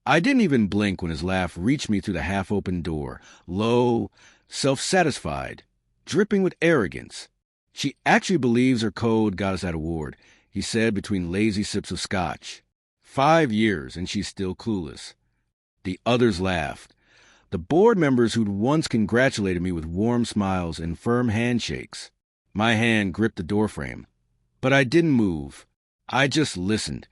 I didn't even blink when his laugh reached me through the half-open door, low, self-satisfied, dripping with arrogance. "She actually believes her code got us that award," he said between lazy sips of scotch. 5 years, and she's still clueless. The others laughed. The board members who'd once congratulated me with warm smiles and firm handshakes. My hand gripped the doorframe. But I didn't move. I just listened,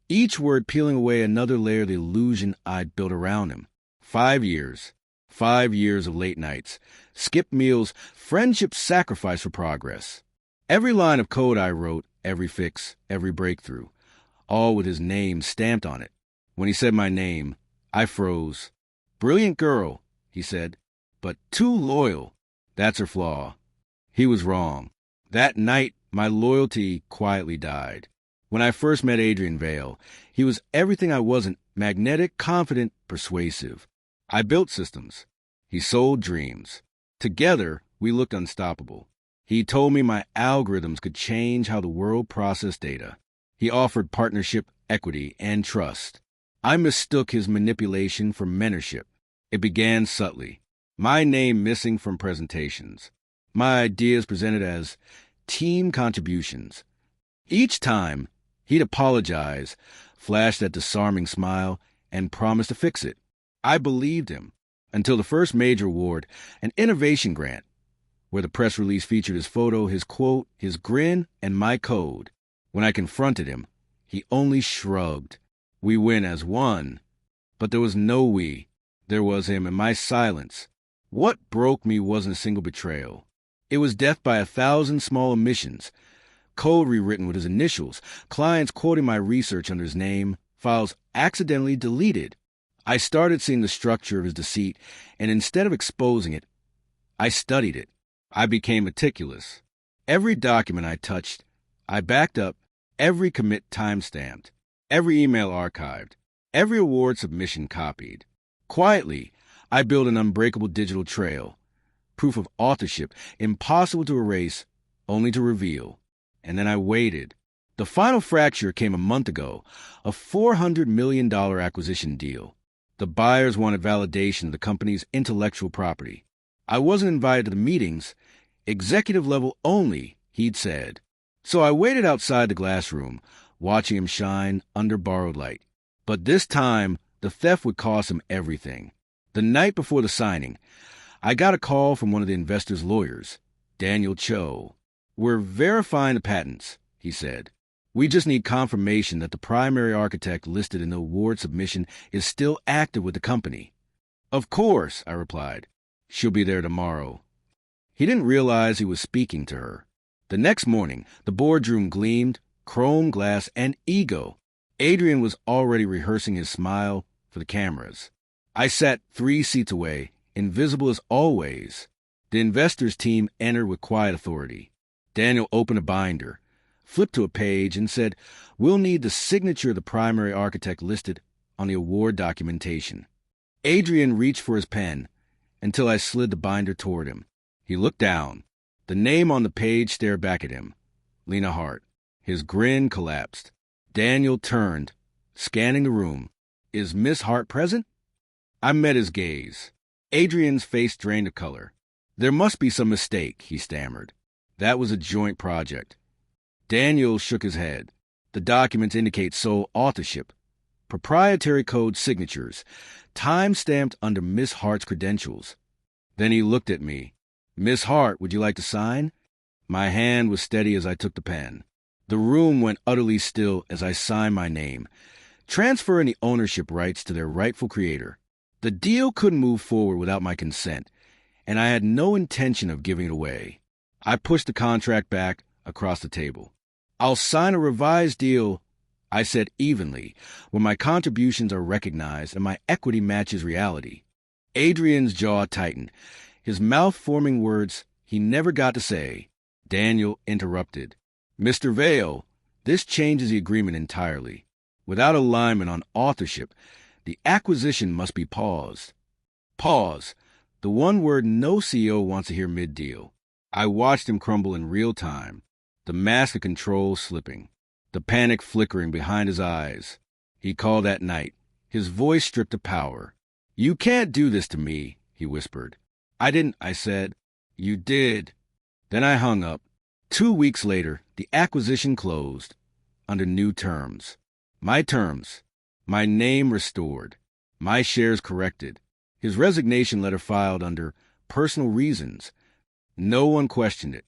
each word peeling away another layer of the illusion I'd built around him. 5 years. 5 years of late nights, skipped meals, friendship sacrificed for progress. Every line of code I wrote, every fix, every breakthrough, all with his name stamped on it. When he said my name, I froze. "Brilliant girl," he said, "but too loyal. That's her flaw." He was wrong. That night, my loyalty quietly died. When I first met Adrian Vale, he was everything I wasn't: magnetic, confident, persuasive. I built systems. He sold dreams. Together, we looked unstoppable. He told me my algorithms could change how the world processed data. He offered partnership, equity, and trust. I mistook his manipulation for mentorship. It began subtly. My name missing from presentations. My ideas presented as team contributions. Each time, he'd apologize, flash that disarming smile, and promise to fix it. I believed him until the first major award, an innovation grant, where the press release featured his photo, his quote, his grin, and my code. When I confronted him, he only shrugged. We win as one. But there was no we. There was him and my silence. What broke me wasn't a single betrayal. It was death by 1,000 small omissions. Code rewritten with his initials, clients quoting my research under his name, files accidentally deleted. I started seeing the structure of his deceit, and instead of exposing it, I studied it. I became meticulous. Every document I touched, I backed up, every commit timestamped, every email archived, every award submission copied. Quietly, I built an unbreakable digital trail, proof of authorship, impossible to erase, only to reveal. And then I waited. The final fracture came a month ago, a $400 million acquisition deal. The buyers wanted validation of the company's intellectual property. I wasn't invited to the meetings, executive level only, he'd said. So I waited outside the glass room, watching him shine under borrowed light. But this time, the theft would cost him everything. The night before the signing, I got a call from one of the investor's lawyers, Daniel Cho. "We're verifying the patents," he said. "We just need confirmation that the primary architect listed in the award submission is still active with the company." "Of course," I replied. "She'll be there tomorrow." He didn't realize he was speaking to her. The next morning, the boardroom gleamed, chrome glass, and ego. Adrian was already rehearsing his smile for the cameras. I sat 3 seats away, invisible as always. The investors' team entered with quiet authority. Daniel opened a binder, flipped to a page, and said, "We'll need the signature of the primary architect listed on the award documentation." Adrian reached for his pen until I slid the binder toward him. He looked down. The name on the page stared back at him. Lena Hart. His grin collapsed. Daniel turned, scanning the room. "Is Miss Hart present?" I met his gaze. Adrian's face drained of color. "There must be some mistake," he stammered. "That was a joint project." Daniel shook his head. "The documents indicate sole authorship, proprietary code signatures, time-stamped under Miss Hart's credentials." Then he looked at me. "Miss Hart, would you like to sign?" My hand was steady as I took the pen. The room went utterly still as I signed my name, transferring the ownership rights to their rightful creator. The deal couldn't move forward without my consent, and I had no intention of giving it away. I pushed the contract back across the table. "I'll sign a revised deal," I said evenly, "when my contributions are recognized and my equity matches reality." Adrian's jaw tightened, his mouth forming words he never got to say. Daniel interrupted. "Mr. Vale, this changes the agreement entirely. Without alignment on authorship, the acquisition must be paused." Pause. The one word no CEO wants to hear mid-deal. I watched him crumble in real time, the mask of control slipping, the panic flickering behind his eyes. He called that night, His voice stripped of power. "You can't do this to me," he whispered. "I didn't," I said. "You did." Then I hung up. 2 weeks later, the acquisition closed under new terms. My terms. My name restored. My shares corrected. His resignation letter filed under personal reasons. No one questioned it.